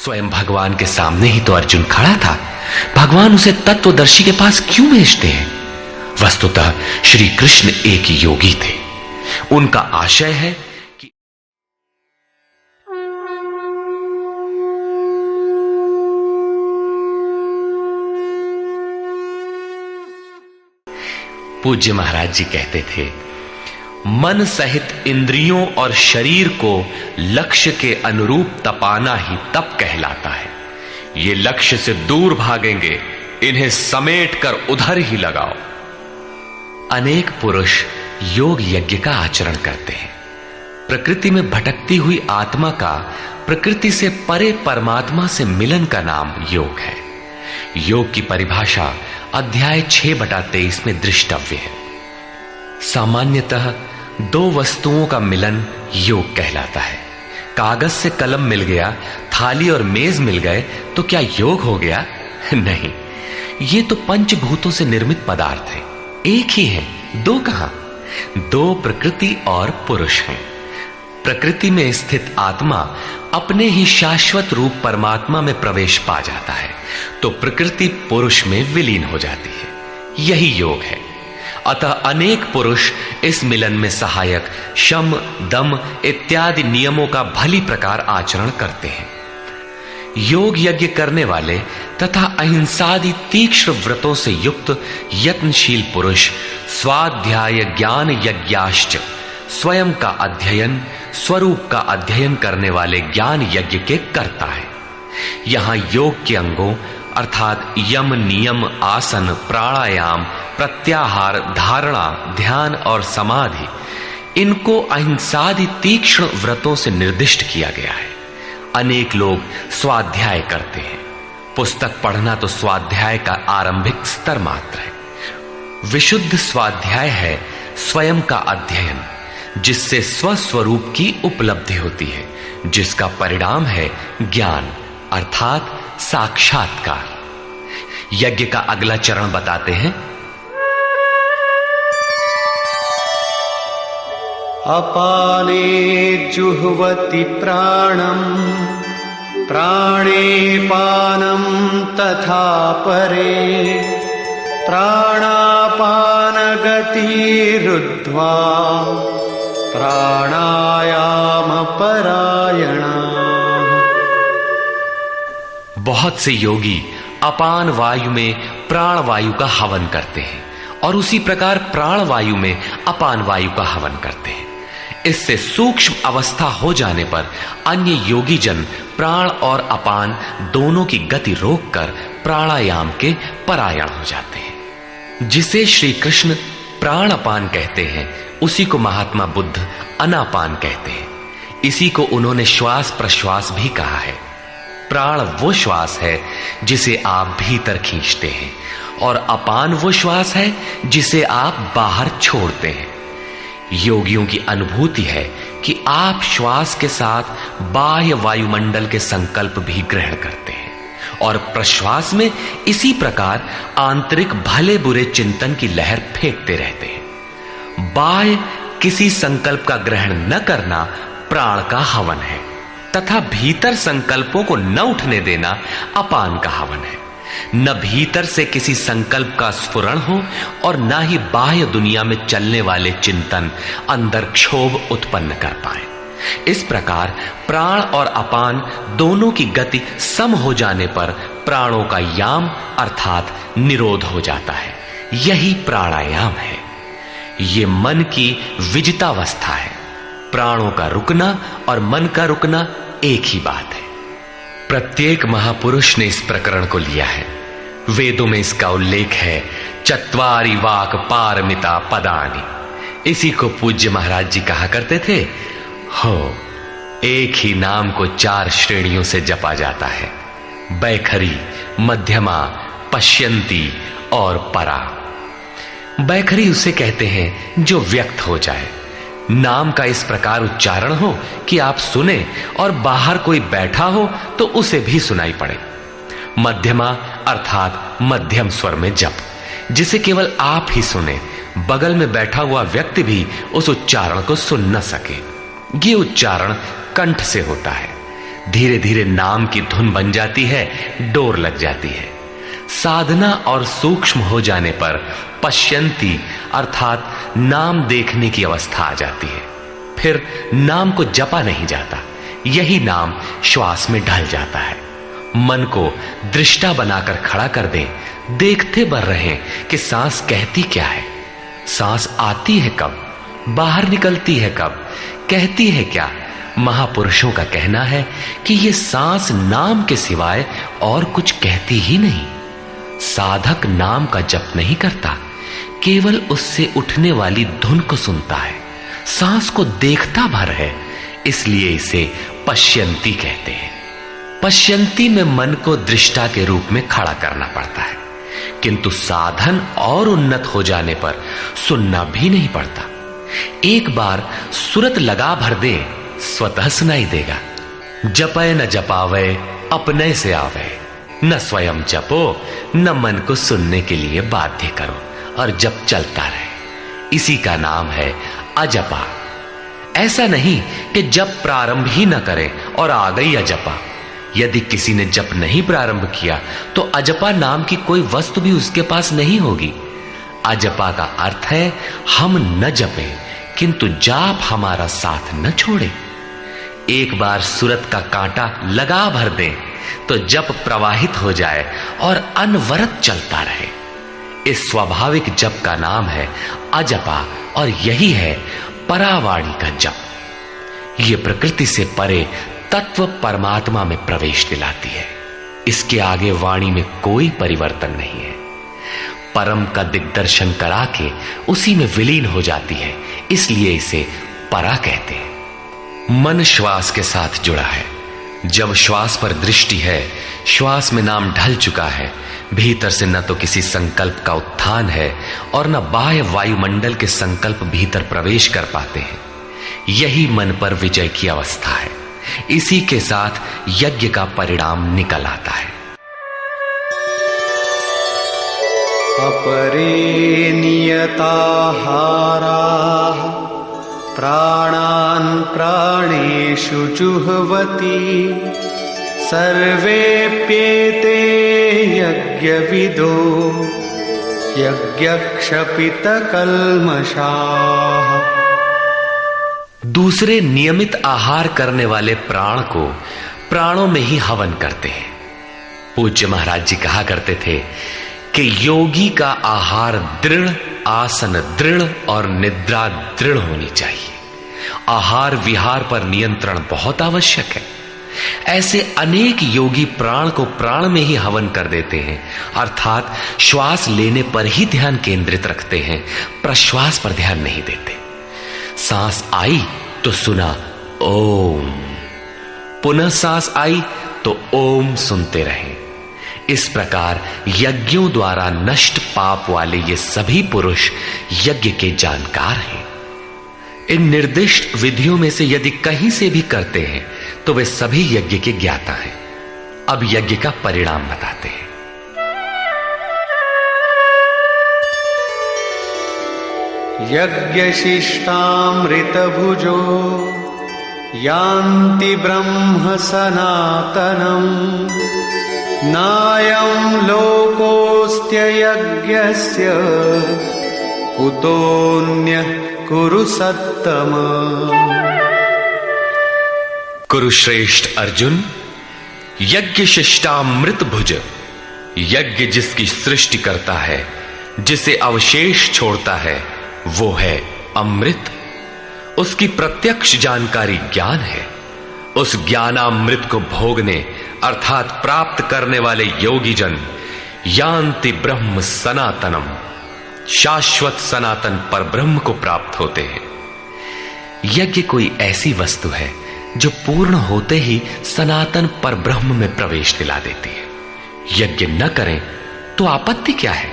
स्वयं भगवान के सामने ही तो अर्जुन खड़ा था। भगवान उसे तत्वदर्शी के पास क्यों भेजते हैं? वस्तुतः श्री कृष्ण एक योगी थे। उनका आशय है कि पूज्य महाराज जी कहते थे, मन सहित इंद्रियों और शरीर को लक्ष्य के अनुरूप तपाना ही तप कहलाता है। ये लक्ष्य से दूर भागेंगे, इन्हें समेट कर उधर ही लगाओ। अनेक पुरुष योग यज्ञ का आचरण करते हैं। प्रकृति में भटकती हुई आत्मा का प्रकृति से परे परमात्मा से मिलन का नाम योग है। योग की परिभाषा अध्याय 6/23 में दृष्टव्य है। सामान्यतः दो वस्तुओं का मिलन योग कहलाता है। कागज से कलम मिल गया, थाली और मेज मिल गए तो क्या योग हो गया? नहीं, ये तो पंचभूतों से निर्मित पदार्थ है, एक ही है, दो कहां? दो प्रकृति और पुरुष हैं। प्रकृति में स्थित आत्मा अपने ही शाश्वत रूप परमात्मा में प्रवेश पा जाता है तो प्रकृति पुरुष में विलीन हो जाती है। यही योग है। अतः अनेक पुरुष इस मिलन में सहायक शम, दम इत्यादि नियमों का भली प्रकार आचरण करते हैं। योग यज्ञ करने वाले तथा अहिंसादि तीक्ष्ण व्रतों से युक्त यत्नशील पुरुष स्वाध्याय ज्ञान यज्ञाश्च, स्वयं का अध्ययन, स्वरूप का अध्ययन करने वाले ज्ञान यज्ञ के करता है। यहां योग के अंगों अर्थात यम, नियम, आसन, प्राणायाम, प्रत्याहार, धारणा, ध्यान और समाधि, इनको अहिंसादि तीक्ष्ण व्रतों से निर्दिष्ट किया गया है। अनेक लोग स्वाध्याय करते हैं। पुस्तक पढ़ना तो स्वाध्याय का आरंभिक स्तर मात्र है। विशुद्ध स्वाध्याय है स्वयं का अध्ययन, जिससे स्वस्वरूप की उपलब्धि होती है, जिसका परिणाम है ज्ञान अर्थात साक्षात्कार। यज्ञ का अगला चरण बताते हैं। अपाने जुह्वति प्राणम, प्राणे पानम तथा परे, प्राणापान गतिरुद्ध्वा प्राणायाम परायणा। बहुत से योगी अपान वायु में प्राण वायु का हवन करते हैं और उसी प्रकार प्राण वायु में अपान वायु का हवन करते हैं। इससे सूक्ष्म अवस्था हो जाने पर अन्य योगी जन प्राण और अपान दोनों की गति रोककर प्राणायाम के परायण हो जाते हैं। जिसे श्री कृष्ण प्राण अपान कहते हैं, उसी को महात्मा बुद्ध अनापान कहते हैं। इसी को उन्होंने श्वास प्रश्वास भी कहा है। प्राण वो श्वास है जिसे आप भीतर खींचते हैं और अपान वो श्वास है जिसे आप बाहर छोड़ते हैं। योगियों की अनुभूति है कि आप श्वास के साथ बाह्य वायुमंडल के संकल्प भी ग्रहण करते हैं और प्रश्वास में इसी प्रकार आंतरिक भले बुरे चिंतन की लहर फेंकते रहते हैं। बाह्य किसी संकल्प का ग्रहण न करना प्राण का हवन है तथा भीतर संकल्पों को न उठने देना अपान का हवन है। न भीतर से किसी संकल्प का स्फुरण हो और न ही बाह्य दुनिया में चलने वाले चिंतन अंदर क्षोभ उत्पन्न कर पाए। इस प्रकार प्राण और अपान दोनों की गति सम हो जाने पर प्राणों का याम अर्थात निरोध हो जाता है। यही प्राणायाम है। ये मन की विजितावस्था है। प्राणों का रुकना और मन का रुकना एक ही बात है। प्रत्येक महापुरुष ने इस प्रकरण को लिया है। वेदों में इसका उल्लेख है, चत्वारि वाक पारमिता पदानि। इसी को पूज्य महाराज जी कहा करते थे। हो, एक ही नाम को 4 श्रेणियों से जपा जाता है, बैखरी, मध्यमा, पश्यंती और परा। बैखरी उसे कहते हैं जो व्यक्त हो जाए, नाम का इस प्रकार उच्चारण हो कि आप सुने और बाहर कोई बैठा हो तो उसे भी सुनाई पड़े। मध्यमा अर्थात मध्यम स्वर में जप, जिसे केवल आप ही सुने, बगल में बैठा हुआ व्यक्ति भी उस उच्चारण को सुन न सके। ये उच्चारण कंठ से होता है। धीरे धीरे नाम की धुन बन जाती है, डोर लग जाती है। साधना और सूक्ष्म हो जाने पर पश्यंती अर्थात नाम देखने की अवस्था आ जाती है। फिर नाम को जपा नहीं जाता, यही नाम श्वास में ढल जाता है। मन को दृष्टा बनाकर खड़ा कर दें, देखते बर रहे कि सांस कहती क्या है, सांस आती है कब, बाहर निकलती है कब, कहती है क्या। महापुरुषों का कहना है कि ये सांस नाम के सिवाय और कुछ कहती ही नहीं। साधक नाम का जप नहीं करता, केवल उससे उठने वाली धुन को सुनता है, सांस को देखता भर है, इसलिए इसे पश्यंती कहते हैं। पश्यंती में मन को दृष्टा के रूप में खड़ा करना पड़ता है, किंतु साधन और उन्नत हो जाने पर सुनना भी नहीं पड़ता। एक बार सुरत लगा भर दे, स्वतः सुनाई देगा। जपय न जपावे अपने से आवे, न स्वयं जपो न मन को सुनने के लिए बाध्य करो, और जप चलता रहे। इसी का नाम है अजपा। ऐसा नहीं कि जप प्रारंभ ही न करे और आ गई अजपा। यदि किसी ने जप नहीं प्रारंभ किया तो अजपा नाम की कोई वस्तु भी उसके पास नहीं होगी। अजपा का अर्थ है हम न जपें किंतु जाप हमारा साथ न छोड़े। एक बार सूरत का कांटा लगा भर दें तो जप प्रवाहित हो जाए और अनवरत चलता रहे। इस स्वाभाविक जप का नाम है अजपा, और यही है परावाणी का जप। यह प्रकृति से परे तत्व परमात्मा में प्रवेश दिलाती है। इसके आगे वाणी में कोई परिवर्तन नहीं है। परम का दिग्दर्शन करा के उसी में विलीन हो जाती है, इसलिए इसे परा कहते हैं। मन श्वास के साथ जुड़ा है। जब श्वास पर दृष्टि है, श्वास में नाम ढल चुका है, भीतर से न तो किसी संकल्प का उत्थान है और न बाह्य वायुमंडल के संकल्प भीतर प्रवेश कर पाते हैं। यही मन पर विजय की अवस्था है। इसी के साथ यज्ञ का परिणाम निकल आता है। अपरे नियताहाराः प्राणान् प्राणेषु जुह्वति सर्वेप्येते यज्ञविदो यज्ञक्षपितकल्मषाः। दूसरे नियमित आहार करने वाले प्राण को प्राणों में ही हवन करते हैं। पूज्य महाराज जी कहा करते थे कि योगी का आहार दृढ़, आसन दृढ़ और निद्रा दृढ़ होनी चाहिए। आहार विहार पर नियंत्रण बहुत आवश्यक है। ऐसे अनेक योगी प्राण को प्राण में ही हवन कर देते हैं, अर्थात श्वास लेने पर ही ध्यान केंद्रित रखते हैं, प्रश्वास पर ध्यान नहीं देते। सांस आई तो सुना ओम, पुनः सांस आई तो ओम सुनते रहें। इस प्रकार यज्ञों द्वारा नष्ट पाप वाले ये सभी पुरुष यज्ञ के जानकार हैं। इन निर्दिष्ट विधियों में से यदि कहीं से भी करते हैं तो वे सभी यज्ञ के ज्ञाता हैं। अब यज्ञ का परिणाम बताते हैं। यज्ञशिष्टामृतभुजो यान्ति ब्रह्म सनातनम् नायं लोकोऽस्त्ययज्ञस्य कुतोऽन्यः कुरु सत्तम। कुरुश्रेष्ठ अर्जुन, यज्ञ शिष्टामृत भुज, यज्ञ जिसकी सृष्टि करता है, जिसे अवशेष छोड़ता है, वो है अमृत। उसकी प्रत्यक्ष जानकारी ज्ञान है। उस ज्ञानामृत को भोगने अर्थात प्राप्त करने वाले योगी जन यान्ति ब्रह्म सनातनम, शाश्वत सनातन पर ब्रह्म को प्राप्त होते हैं। यज्ञ कोई ऐसी वस्तु है जो पूर्ण होते ही सनातन पर ब्रह्म में प्रवेश दिला देती है। यज्ञ न करें तो आपत्ति क्या है?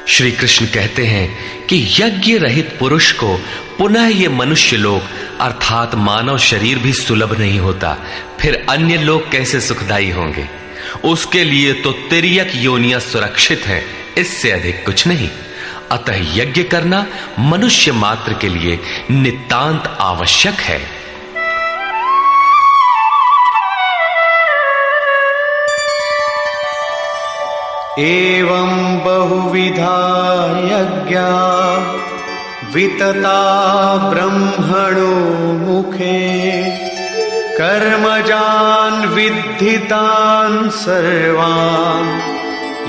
श्री कृष्ण कहते हैं कि यज्ञ रहित पुरुष को पुनः ये मनुष्य लोक अर्थात मानव शरीर भी सुलभ नहीं होता, फिर अन्य लोग कैसे सुखदायी होंगे? उसके लिए तो तिर्यक योनियां सुरक्षित है, इससे अधिक कुछ नहीं। अतः यज्ञ करना मनुष्य मात्र के लिए नितांत आवश्यक है। एवं बहुविधा यज्ञा वितता ब्रह्मणो मुखे कर्मजान् विद्धितान् सर्वान्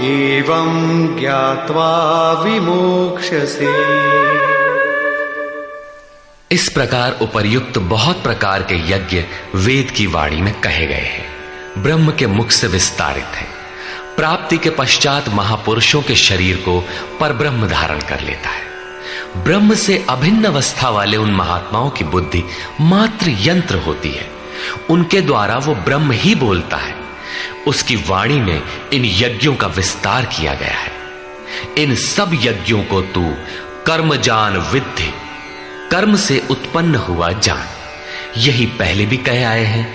एवं ज्ञात्वा विमोक्ष्यसे। इस प्रकार उपर्युक्त बहुत प्रकार के यज्ञ वेद की वाणी में कहे गए हैं, ब्रह्म के मुख से विस्तारित है। प्राप्ति के पश्चात महापुरुषों के शरीर को परब्रह्म धारण कर लेता है। ब्रह्म से अभिन्न अवस्था वाले उन महात्माओं की बुद्धि मात्र यंत्र होती है, उनके द्वारा वो ब्रह्म ही बोलता है। उसकी वाणी में इन यज्ञों का विस्तार किया गया है। इन सब यज्ञों को तू कर्मजान विद्धि, कर्म से उत्पन्न हुआ जान। यही पहले भी कहे आए हैं,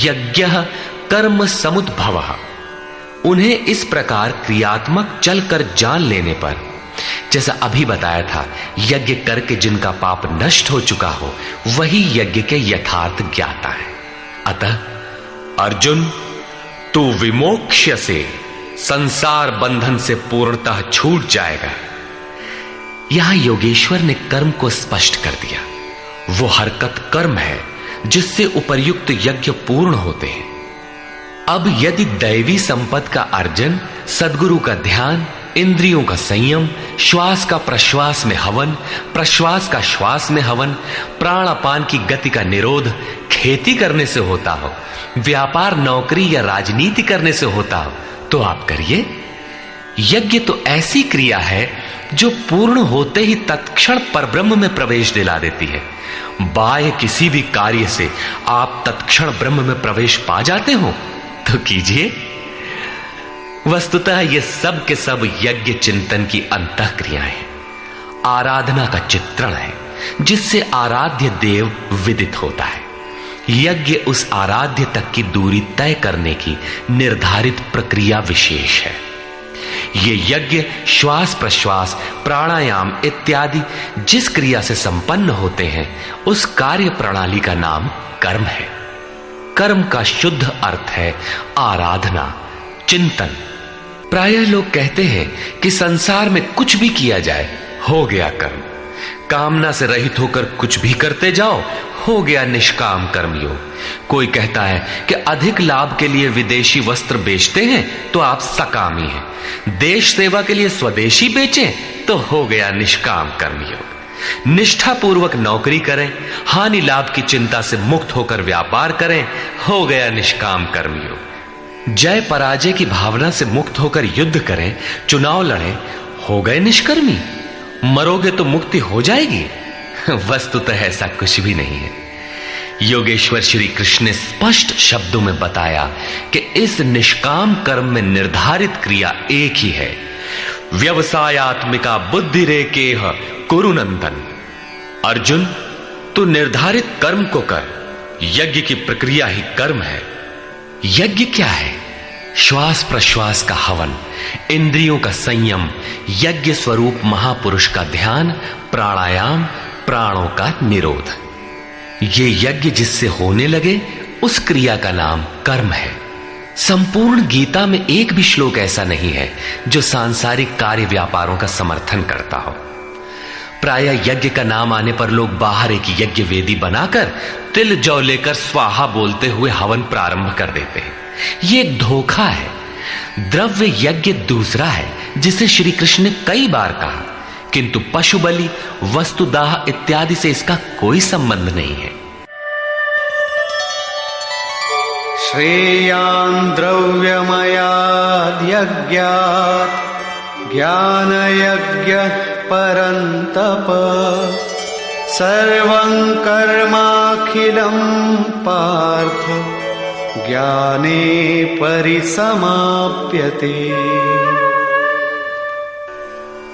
यज्ञः कर्म समुद्भवः। उन्हें इस प्रकार क्रियात्मक चलकर जान लेने पर, जैसा अभी बताया था, यज्ञ करके जिनका पाप नष्ट हो चुका हो वही यज्ञ के यथार्थ ज्ञाता है। अतः अर्जुन, तू विमोक्ष्य से संसार बंधन से पूर्णतः छूट जाएगा। यहां योगेश्वर ने कर्म को स्पष्ट कर दिया। वो हरकत कर्म है जिससे उपर्युक्त यज्ञ पूर्ण होते हैं। अब यदि दैवी संपत्ति का अर्जन, सद्गुरु का ध्यान, इंद्रियों का संयम, श्वास का प्रश्वास में हवन, प्रश्वास का श्वास में हवन, प्राण अपान की गति का निरोध खेती करने से होता हो, व्यापार, नौकरी या राजनीति करने से होता हो, तो आप करिए। यज्ञ तो ऐसी क्रिया है जो पूर्ण होते ही तत्क्षण परब्रह्म में प्रवेश दिला देती है। बाह्य किसी भी कार्य से आप तत्क्षण ब्रह्म में प्रवेश पा जाते हो तो कीजिए। वस्तुतः ये सब के सब यज्ञ चिंतन की अंतः क्रियाएं हैं, आराधना का चित्रण है जिससे आराध्य देव विदित होता है। यज्ञ उस आराध्य तक की दूरी तय करने की निर्धारित प्रक्रिया विशेष है। ये यज्ञ श्वास प्रश्वास, प्राणायाम इत्यादि जिस क्रिया से संपन्न होते हैं उस कार्य प्रणाली का नाम कर्म है। कर्म का शुद्ध अर्थ है आराधना, चिंतन। प्रायः लोग कहते हैं कि संसार में कुछ भी किया जाए हो गया कर्म, कामना से रहित होकर कुछ भी करते जाओ हो गया निष्काम कर्मयोग। कोई कहता है कि अधिक लाभ के लिए विदेशी वस्त्र बेचते हैं तो आप सकामी हैं, देश सेवा के लिए स्वदेशी बेचें तो हो गया निष्काम कर्मयोग। निष्ठा पूर्वक नौकरी करें, हानि लाभ की चिंता से मुक्त होकर व्यापार करें, हो गया निष्काम कर्मयोग। जय पराजय की भावना से मुक्त होकर युद्ध करें, चुनाव लड़ें, हो गए निष्कर्मी। मरोगे तो मुक्ति हो जाएगी। वस्तुतः ऐसा कुछ भी नहीं है। योगेश्वर श्री कृष्ण ने स्पष्ट शब्दों में बताया कि इस निष्काम कर्म में निर्धारित क्रिया एक ही है, व्यवसायात्मिका बुद्धि रेकेह कुरु नंदन। अर्जुन, तू निर्धारित कर्म को कर। यज्ञ की प्रक्रिया ही कर्म है। यज्ञ क्या है? श्वास प्रश्वास का हवन, इंद्रियों का संयम, यज्ञ स्वरूप महापुरुष का ध्यान, प्राणायाम, प्राणों का निरोध। ये यज्ञ जिससे होने लगे उस क्रिया का नाम कर्म है। संपूर्ण गीता में एक भी श्लोक ऐसा नहीं है जो सांसारिक कार्य व्यापारों का समर्थन करता हो। प्रायः यज्ञ का नाम आने पर लोग बाहर एक यज्ञ वेदी बनाकर तिल जौ लेकर स्वाहा बोलते हुए हवन प्रारंभ कर देते हैं। ये एक धोखा है। द्रव्य यज्ञ दूसरा है जिसे श्री कृष्ण ने कई बार कहा, किंतु पशु बलि, वस्तुदाह इत्यादि से इसका कोई संबंध नहीं है। श्रेयान् द्रव्यमयाद् यज्ञात् ज्ञानयज्ञः परन्तप सर्वं कर्माखिलं पार्थ ज्ञाने परिसमाप्यते।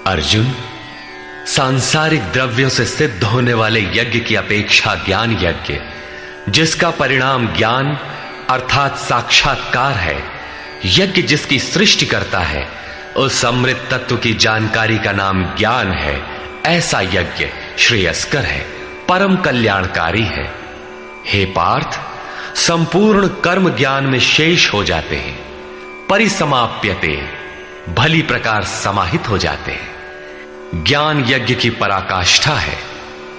अर्जुन, सांसारिक द्रव्यों से सिद्ध होने वाले यज्ञ की अपेक्षा ज्ञान यज्ञ, जिसका परिणाम ज्ञान अर्थात साक्षात्कार है, यज्ञ जिसकी सृष्टि करता है, उस अमृत तत्व की जानकारी का नाम ज्ञान है। ऐसा यज्ञ श्रेयस्कर है, परम कल्याणकारी है। हे पार्थ, संपूर्ण कर्म ज्ञान में शेष हो जाते हैं। परिसमाप्यते, भली प्रकार समाहित हो जाते हैं। ज्ञान यज्ञ की पराकाष्ठा है।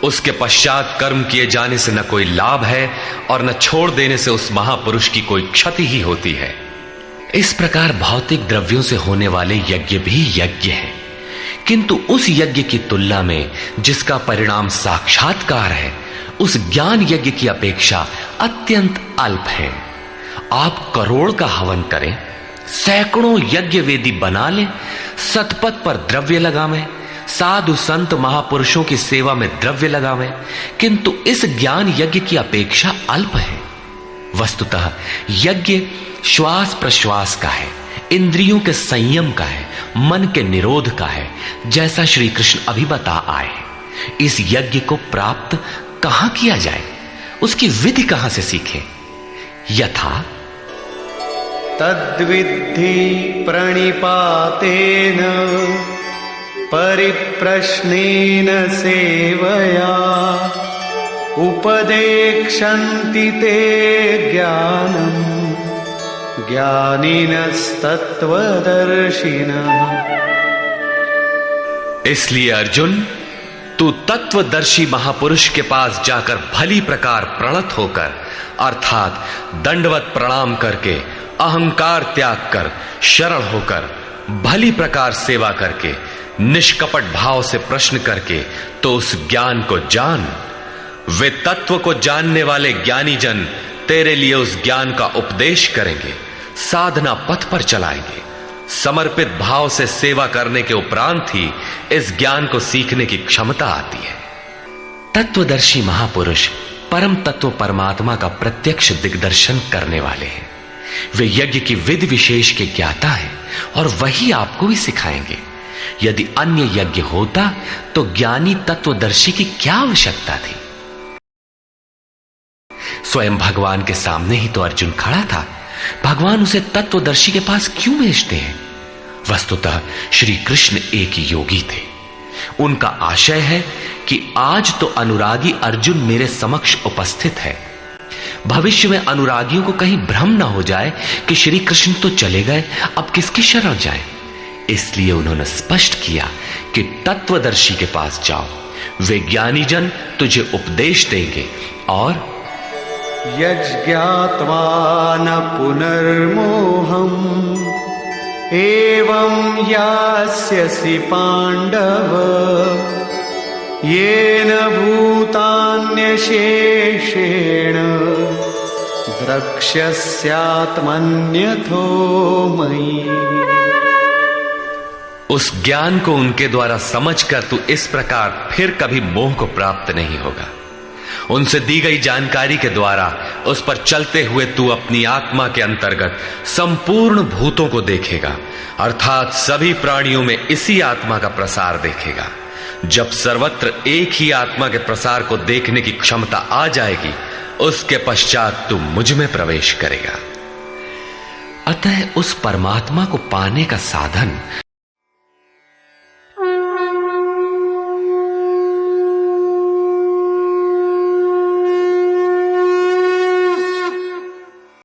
उसके पश्चात कर्म किए जाने से न कोई लाभ है और न छोड़ देने से उस महापुरुष की कोई क्षति ही होती है। इस प्रकार भौतिक द्रव्यों से होने वाले यज्ञ भी यज्ञ है, किंतु उस यज्ञ की तुलना में जिसका परिणाम साक्षात्कार है, उस ज्ञान यज्ञ की अपेक्षा अत्यंत अल्प है। आप करोड़ का हवन करें, सैकड़ों यज्ञ वेदी बना लें, सतपथ पर द्रव्य लगावें, साधु संत महापुरुषों की सेवा में द्रव्य लगावें, किंतु इस ज्ञान यज्ञ की अपेक्षा अल्प है। वस्तुतः यज्ञ श्वास प्रश्वास का है, इंद्रियों के संयम का है, मन के निरोध का है, जैसा श्री कृष्ण अभी बता आए। इस यज्ञ को प्राप्त कहां किया जाए, उसकी विधि कहां से सीखें? यथा तद्विद्धि प्रणिपातेन परिप्रश्नेन सेवया उपदेक्षन्ति ते ज्ञानम् ज्ञानिनस्तत्त्वदर्शिनः। इसलिए अर्जुन, तू तत्वदर्शी महापुरुष के पास जाकर भली प्रकार प्रणत होकर, अर्थात दंडवत प्रणाम करके, अहंकार त्याग कर, शरण होकर, भली प्रकार सेवा करके, निष्कपट भाव से प्रश्न करके तो उस ज्ञान को जान। वे तत्व को जानने वाले ज्ञानी जन तेरे लिए उस ज्ञान का उपदेश करेंगे, साधना पथ पर चलाएंगे। समर्पित भाव से सेवा करने के उपरांत ही इस ज्ञान को सीखने की क्षमता आती है। तत्वदर्शी महापुरुष परम तत्व परमात्मा का प्रत्यक्ष दिग्दर्शन करने वाले हैं। वे यज्ञ की विधि विशेष के ज्ञाता हैं और वही आपको भी सिखाएंगे। यदि अन्य यज्ञ होता तो ज्ञानी तत्वदर्शी की क्या आवश्यकता थी? स्वयं भगवान के सामने ही तो अर्जुन खड़ा था। भगवान उसे तत्वदर्शी के पास क्यों भेजते हैं? वस्तुतः श्री कृष्ण एक योगी थे। उनका आशय है कि आज तो अनुरागी अर्जुन मेरे समक्ष उपस्थित है, भविष्य में अनुरागियों को कहीं भ्रम न हो जाए कि श्री कृष्ण तो चले गए, अब किसकी शरण जाए। इसलिए उन्होंने स्पष्ट किया कि तत्वदर्शी के पास जाओ, वे ज्ञानी जन तुझे उपदेश देंगे और यज्ञात्वा न पुनर्मोहम् एवं यास्यसि पांडव येन भूतान्यशेषेण द्रक्ष्यस्यात्मन्यथो मयि। उस ज्ञान को उनके द्वारा समझकर तू इस प्रकार फिर कभी मोह को प्राप्त नहीं होगा। उनसे दी गई जानकारी के द्वारा उस पर चलते हुए तू अपनी आत्मा के अंतर्गत संपूर्ण भूतों को देखेगा, अर्थात सभी प्राणियों में इसी आत्मा का प्रसार देखेगा। जब सर्वत्र एक ही आत्मा के प्रसार को देखने की क्षमता आ जाएगी, उसके पश्चात तू मुझ में प्रवेश करेगा। अतः उस परमात्मा को पाने का साधन